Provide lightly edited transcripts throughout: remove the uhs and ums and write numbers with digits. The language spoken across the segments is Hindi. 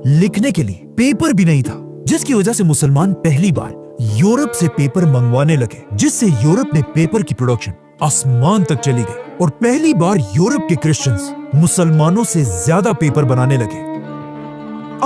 लिखने के लिए पेपर भी नहीं था, जिसकी वजह से मुसलमान पहली बार यूरोप से पेपर मंगवाने लगे, जिससे यूरोप में पेपर की प्रोडक्शन आसमान तक चली गई और पहली बार यूरोप के क्रिश्चियंस मुसलमानों से ज्यादा पेपर बनाने लगे।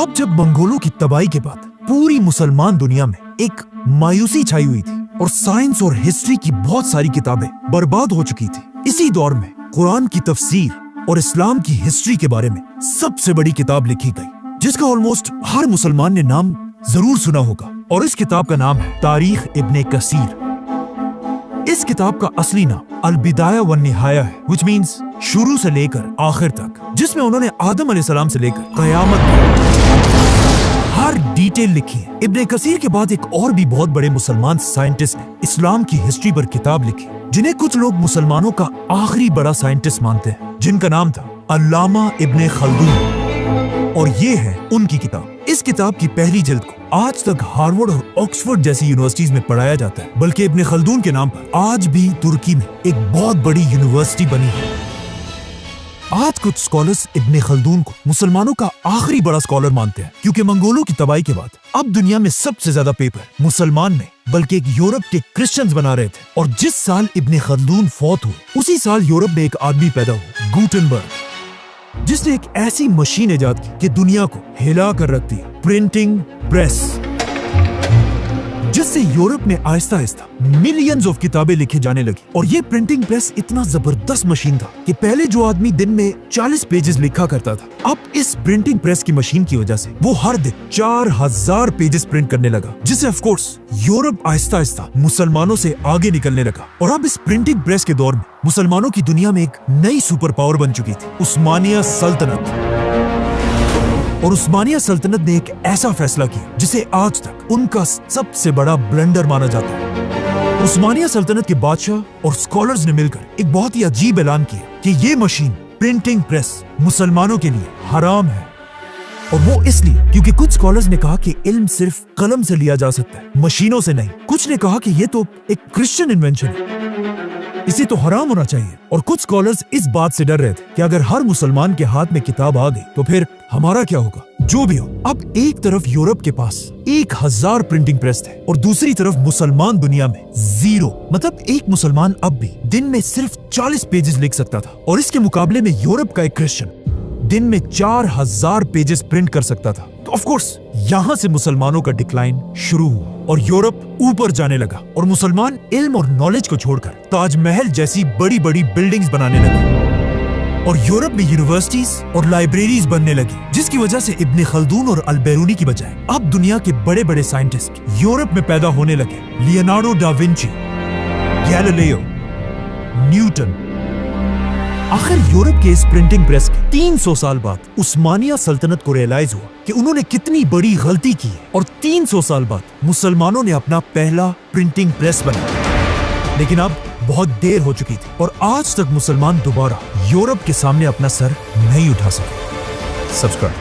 अब जब मंगोलों की तबाही के बाद पूरी मुसलमान दुनिया में एक मायूसी छाई हुई थी और साइंस और हिस्ट्री की बहुत सारी किताबें बर्बाद हो चुकी थी, इसी दौर में कुरान की तफसीर और इस्लाम की हिस्ट्री के बारे में सबसे बड़ी किताब लिखी गई, जिसका ऑलमोस्ट हर मुसलमान ने नाम जरूर सुना होगा, और इस किताब का नाम है तारीख इब्ने कसीर। इस किताब का असली नाम अल-बिदाया व निहाया है, which means शुरू से लेकर आखिर तक, जिसमें उन्होंने आदम अलैहिस्सलाम से लेकर कयामत तक हर डिटेल लिखी है। इब्ने कसीर के बाद एक और भी बहुत बड़े मुसलमान साइंटिस्ट ने इस्लाम की हिस्ट्री पर किताब लिखी, जिन्हें कुछ लोग मुसलमानों का आखिरी बड़ा साइंटिस्ट मानते हैं, जिनका नाम था अल्लामा इब्ने खल्दून, और ये है उनकी किताब। इस किताब की पहली जिल्द को आज तक हार्वर्ड और ऑक्सफोर्ड जैसी यूनिवर्सिटीज में पढ़ाया जाता है, बल्कि इब्ने खल्दून के नाम पर आज भी तुर्की में एक बहुत बड़ी यूनिवर्सिटी बनी है। आज कुछ स्कॉलर्स इब्ने खल्दून को मुसलमानों का आखिरी बड़ा स्कॉलर मानते हैं, क्योंकि मंगोलों की तबाही के बाद अब दुनिया में सबसे ज्यादा पेपर मुसलमान ने बल्कि एक यूरोप के क्रिश्चियंस बना रहे थे। और जिस साल इब्ने खल्दून फौत हुए, उसी साल यूरोप में एक आदमी पैदा हुआ, गुटेनबर्ग, जिसने एक ऐसी मशीन इजाद की कि दुनिया को हिला कर रख दिया, प्रिंटिंग प्रेस, जिससे यूरोप में आहिस्ता आहिस्ता मिलियंस ऑफ किताबें लिखी जाने लगी। और ये प्रिंटिंग प्रेस इतना जबरदस्त मशीन था कि पहले जो आदमी दिन में 40 पेजेस लिखा करता था, अब इस प्रिंटिंग प्रेस की मशीन की वजह से वो हर दिन 4000 पेजेस प्रिंट करने लगा, जिससे of course Europe Aahista Aahista मुसलमानों से आगे निकलने लगा। और अब इस प्रिंटिंग प्रेस के दौर में मुसलमानों की दुनिया में एक नई सुपर पावर बन चुकी थी, उस्मानिया सल्तनत। और उस्मानिया सल्तनत ने एक ऐसा फैसला किया जिसे आज तक उनका सबसे बड़ा ब्लंडर माना जाता है। उस्मानिया सल्तनत के बादशाह और स्कॉलर्स ने मिलकर एक बहुत ही अजीब ऐलान किया कि ये मशीन प्रिंटिंग प्रेस मुसलमानों के लिए हराम है। और वो इसलिए क्योंकि कुछ स्कॉलर्स ने कहा कि इल्म सिर्फ कलम से लिया जा सकता है, मशीनों से नहीं। कुछ ने कहा कि ये तो एक क्रिश्चियन इन्वेंशन है, इसे तो हराम होना चाहिए। और कुछ स्कॉलर्स इस बात से डर रहे थे कि अगर हर मुसलमान के हाथ में किताब आ गई तो फिर हमारा क्या होगा। जो भी हो, अब एक तरफ यूरोप के पास 1000 प्रिंटिंग प्रेस थे और दूसरी तरफ मुसलमान दुनिया में 0, मतलब एक मुसलमान अब भी दिन में सिर्फ 40 पेजेस लिख सकता था। और इसके मुकाबले में यूरोप का एक क्रिश्चियन दिन में 4000 पेजेस प्रिंट कर सकता था। तो ऑफ कोर्स यहाँ से मुसलमानों का डिक्लाइन शुरू हुआ और यूरोप ऊपर जाने लगा और मुसलमान इल्म और नॉलेज को छोड़कर ताजमहल जैसी बड़ी बड़ी बिल्डिंग्स बनाने लगे और यूरोप में यूनिवर्सिटीज और लाइब्रेरीज बनने लगी, जिसकी वजह से इब्ने खल्दून और अल-बेरूनी की बजाय अब दुनिया के बड़े बड़े साइंटिस्ट यूरोप में पैदा होने लगे। Leonardo da Vinci, Galileo, Newton. आखिर यूरोप के इस प्रिंटिंग प्रेस के 300 साल बाद उस्मानिया सल्तनत को रियलाइज हुआ कि उन्होंने कितनी बड़ी गलती की है और 300 साल बाद मुसलमानों ने अपना पहला प्रिंटिंग प्रेस बनाया। लेकिन अब बहुत देर हो चुकी थी और आज तक मुसलमान दोबारा यूरोप के सामने अपना सर नहीं उठा सके। सब्सक्राइब।